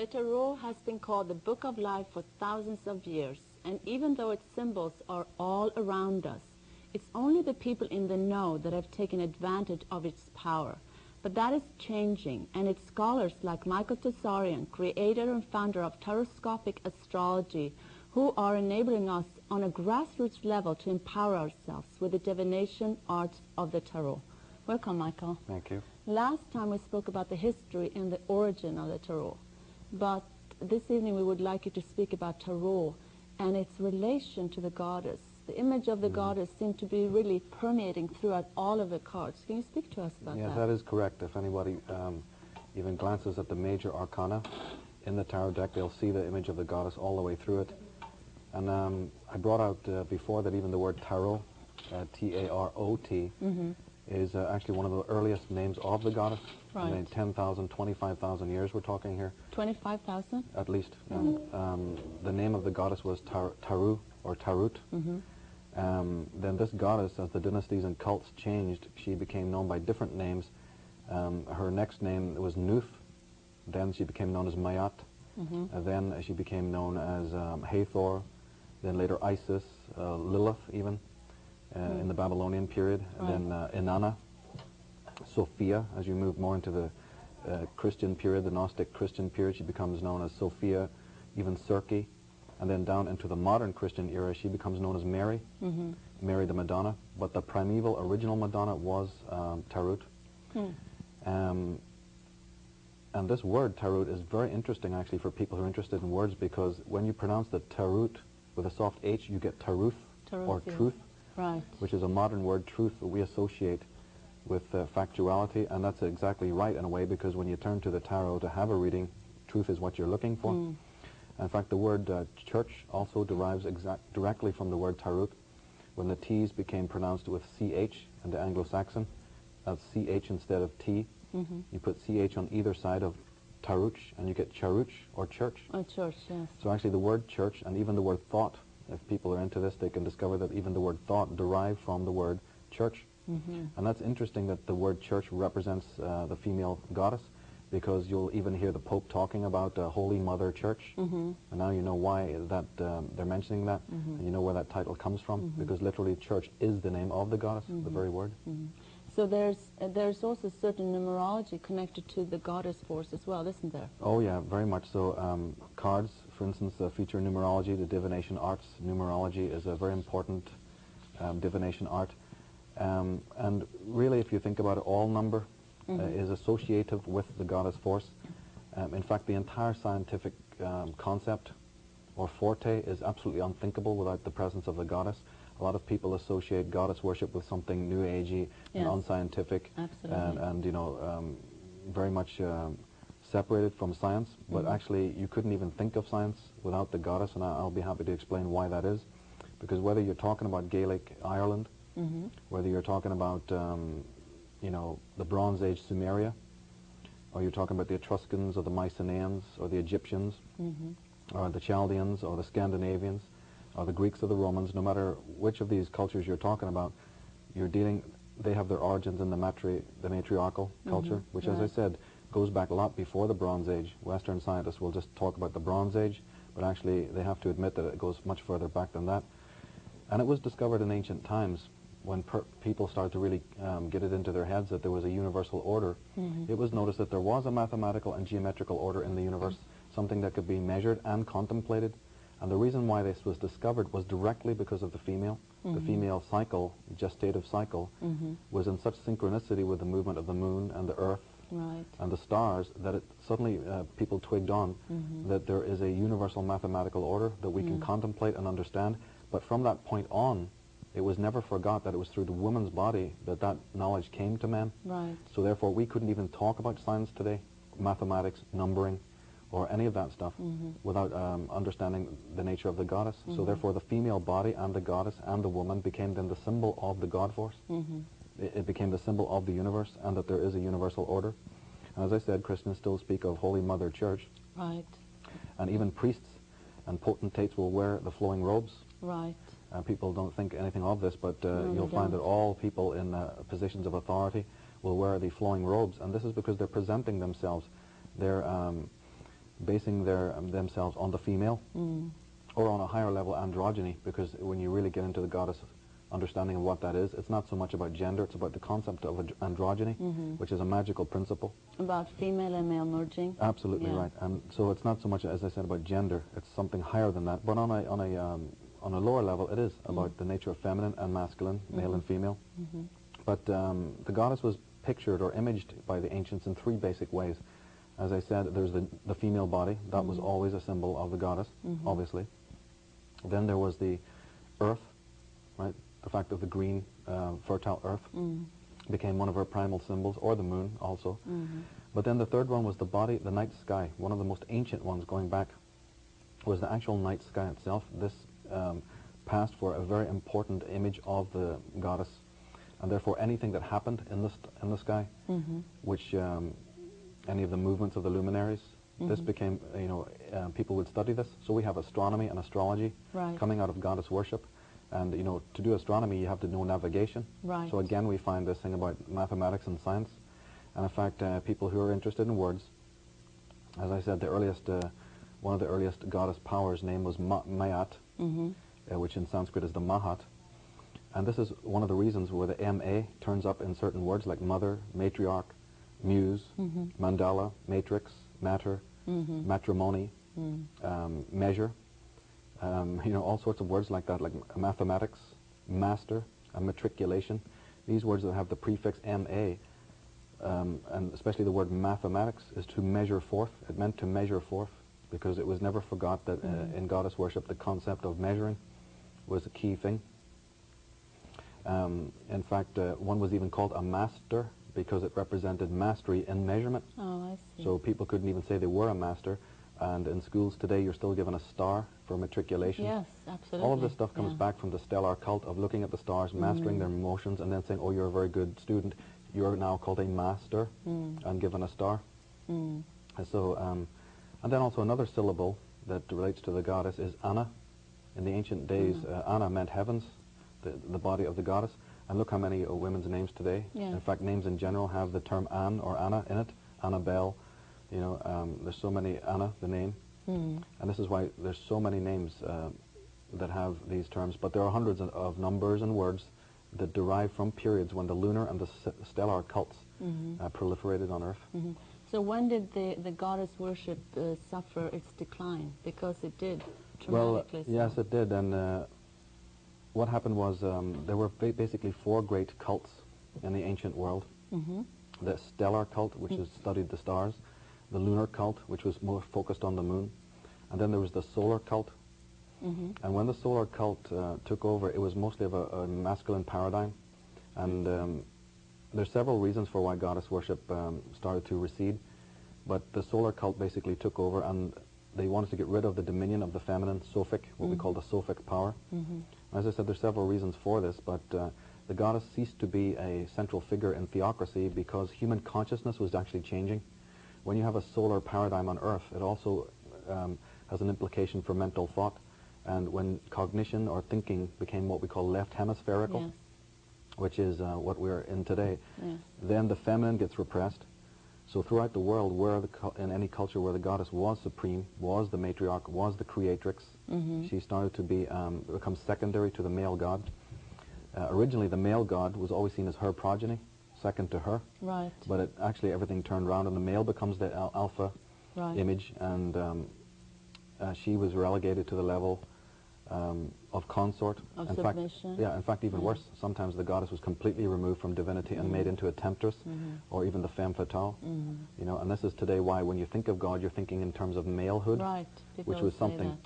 The tarot has been called the book of life for thousands of years, and even though its symbols are all around us, it's only the people in the know that have taken advantage of its power. But that is changing, and it's scholars like Michael Tsarion, creator and founder of taroscopic astrology, who are enabling us on a grassroots level to empower ourselves with the divination arts of the tarot. Welcome, Michael. Thank you. Last time we spoke about the history and the origin of the tarot, but this evening we would like you to speak about tarot and its relation to the goddess. The image of the goddess seemed to be really permeating throughout all of the cards. Can you speak to us about that? Yes, that is correct. If anybody even glances at the major arcana in the tarot deck, they'll see the image of the goddess all the way through it. And I brought out before that even the word tarot, T-A-R-O-T, is actually one of the earliest names of the goddess. Right. I mean, 10,000, 25,000 years we're talking here. 25,000? At least. The name of the goddess was Taru, or Tarut. Then this goddess, as the dynasties and cults changed, she became known by different names. Her next name was Nuth. Then she became known as Mayat. Then she became known as Hathor. Then later Isis, Lilith even, in the Babylonian period. Right. And then Inanna, Sophia. As you move more into the Christian period, the Gnostic Christian period, she becomes known as Sophia, even Circe. And then down into the modern Christian era, she becomes known as Mary, Mary the Madonna. But the primeval original Madonna was Tarut. And this word, Tarut, is very interesting actually for people who are interested in words, because when you pronounce the Tarut with a soft H, you get Taruth, or yes. truth, Right. which is a modern word, truth, that we associate with factuality. And that's exactly right in a way, because when you turn to the tarot to have a reading, truth is what you're looking for. In fact, the word church also derives directly from the word Tarut. When the T's became pronounced with CH in the Anglo-Saxon, that's CH instead of T. You put CH on either side of Taruch, and you get Charuch, or church. Oh, church, yes. So actually the word church, and even the word thought, if people are into this, they can discover that even the word thought derived from the word church. And that's interesting that the word church represents the female goddess, because you'll even hear the Pope talking about Holy Mother Church. And now you know why that they're mentioning that, and you know where that title comes from, because literally church is the name of the goddess, the very word. So there's also certain numerology connected to the goddess force as well, isn't there? Oh yeah, very much so. Cards, for instance, feature numerology, the divination arts. Numerology is a very important divination art. And really, if you think about it, all number is associative with the goddess force. In fact, the entire scientific concept or forte is absolutely unthinkable without the presence of the goddess. A lot of people associate goddess worship with something new agey and unscientific, and you know, very much separated from science. But actually, you couldn't even think of science without the goddess, and I'll be happy to explain why that is. Because whether you're talking about Gaelic Ireland, whether you're talking about you know, the Bronze Age Sumeria, or you're talking about the Etruscans or the Mycenaeans or the Egyptians, or the Chaldeans or the Scandinavians, or the Greeks or the Romans, no matter which of these cultures you're talking about, you're dealing, they have their origins in the matriarchal culture, which, as I said, goes back a lot before the Bronze Age. Western scientists will just talk about the Bronze Age, but actually they have to admit that it goes much further back than that. And it was discovered in ancient times when people started to really get it into their heads that there was a universal order. It was noticed that there was a mathematical and geometrical order in the universe, something that could be measured and contemplated. And the reason why this was discovered was directly because of the female. The female cycle, gestative cycle, was in such synchronicity with the movement of the moon and the earth and the stars that it suddenly people twigged on that there is a universal mathematical order that we can contemplate and understand. But from that point on, it was never forgot that it was through the woman's body that that knowledge came to man. So therefore, we couldn't even talk about science today, mathematics, numbering, or any of that stuff, without understanding the nature of the goddess. So therefore, the female body and the goddess and the woman became then the symbol of the God force. It became the symbol of the universe, and that there is a universal order. And as I said, Christians still speak of Holy Mother Church. And even priests and potentates will wear the flowing robes. People don't think anything of this, but you'll find that all people in positions of authority will wear the flowing robes, and this is because they're presenting themselves. basing themselves on the female or on a higher level androgyny, because when you really get into the goddess understanding of what that is, it's not so much about gender, it's about the concept of androgyny, which is a magical principle. About female and male merging? Absolutely right. And so it's not so much, as I said, about gender, it's something higher than that. But on a lower level, it is about the nature of feminine and masculine, male and female. But the goddess was pictured or imaged by the ancients in three basic ways. As I said, there's the female body. That was always a symbol of the goddess, obviously. Then there was the earth, right? The fact of the green, fertile earth became one of her primal symbols, or the moon also. But then the third one was the body, the night sky. One of the most ancient ones going back was the actual night sky itself. This passed for a very important image of the goddess, and therefore anything that happened in the sky, which any of the movements of the luminaries, this became, people would study this. So we have astronomy and astrology coming out of goddess worship. And, to do astronomy, you have to know navigation. Right. So again, we find this thing about mathematics and science. And in fact, people who are interested in words, as I said, one of the earliest goddess powers' name was Mayat, which in Sanskrit is the Mahat. And this is one of the reasons where the M-A turns up in certain words like mother, matriarch, muse, mandala, matrix, matter, matrimony, measure. All sorts of words like that, like mathematics, master, and matriculation. These words that have the prefix MA, and especially the word mathematics, is to measure forth. It meant to measure forth, because it was never forgot that in goddess worship the concept of measuring was a key thing. In fact, one was even called a master because it represented mastery in measurement. Oh, I see. So people couldn't even say they were a master. And in schools today, you're still given a star for matriculation. Yes, absolutely. All of this stuff comes back from the stellar cult of looking at the stars, mastering their motions, and then saying, oh, you're a very good student. You're now called a master and given a star. And so, and then also another syllable that relates to the goddess is Anna. In the ancient days, Anna meant heavens, the body of the goddess. And look how many women's names today. Yes. In fact, names in general have the term Anne or Anna in it. Annabelle. There's so many Anna, the name, and this is why there's so many names that have these terms. But there are hundreds of numbers and words that derive from periods when the lunar and the stellar cults proliferated on Earth. So when did the goddess worship suffer its decline? Because it did Well, dramatically. yes, it did. And what happened was there were basically four great cults in the ancient world. The stellar cult, which has studied the stars. The lunar cult, which was more focused on the moon, and then there was the solar cult. And when the solar cult took over, it was mostly of a masculine paradigm, and there's several reasons for why goddess worship started to recede, but the solar cult basically took over, and they wanted to get rid of the dominion of the feminine, Sophic, what we call the Sophic power. As I said, there's several reasons for this, but the goddess ceased to be a central figure in theocracy because human consciousness was actually changing. When you have a solar paradigm on Earth, it also has an implication for mental thought. And when cognition or thinking became what we call left hemispherical, which is what we're in today, then the feminine gets repressed. So throughout the world, in any culture where the goddess was supreme, was the matriarch, was the creatrix, she started to become secondary to the male god. Originally, the male god was always seen as her progeny, second to her. Right. But actually everything turned around, and the male becomes the alpha image, and she was relegated to the level of consort. Of in submission. Fact, in fact, even worse. Sometimes the goddess was completely removed from divinity and made into a temptress, or even the femme fatale. And this is today why, when you think of God, you're thinking in terms of malehood, Right. which was something,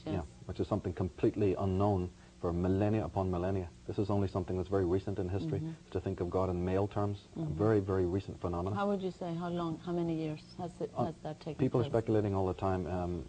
which is something completely unknown for millennia upon millennia. This is only something that's very recent in history, to think of God in male terms. A very, very recent phenomenon. How would you say, how long, how many years has that taken place? People are speculating all the time.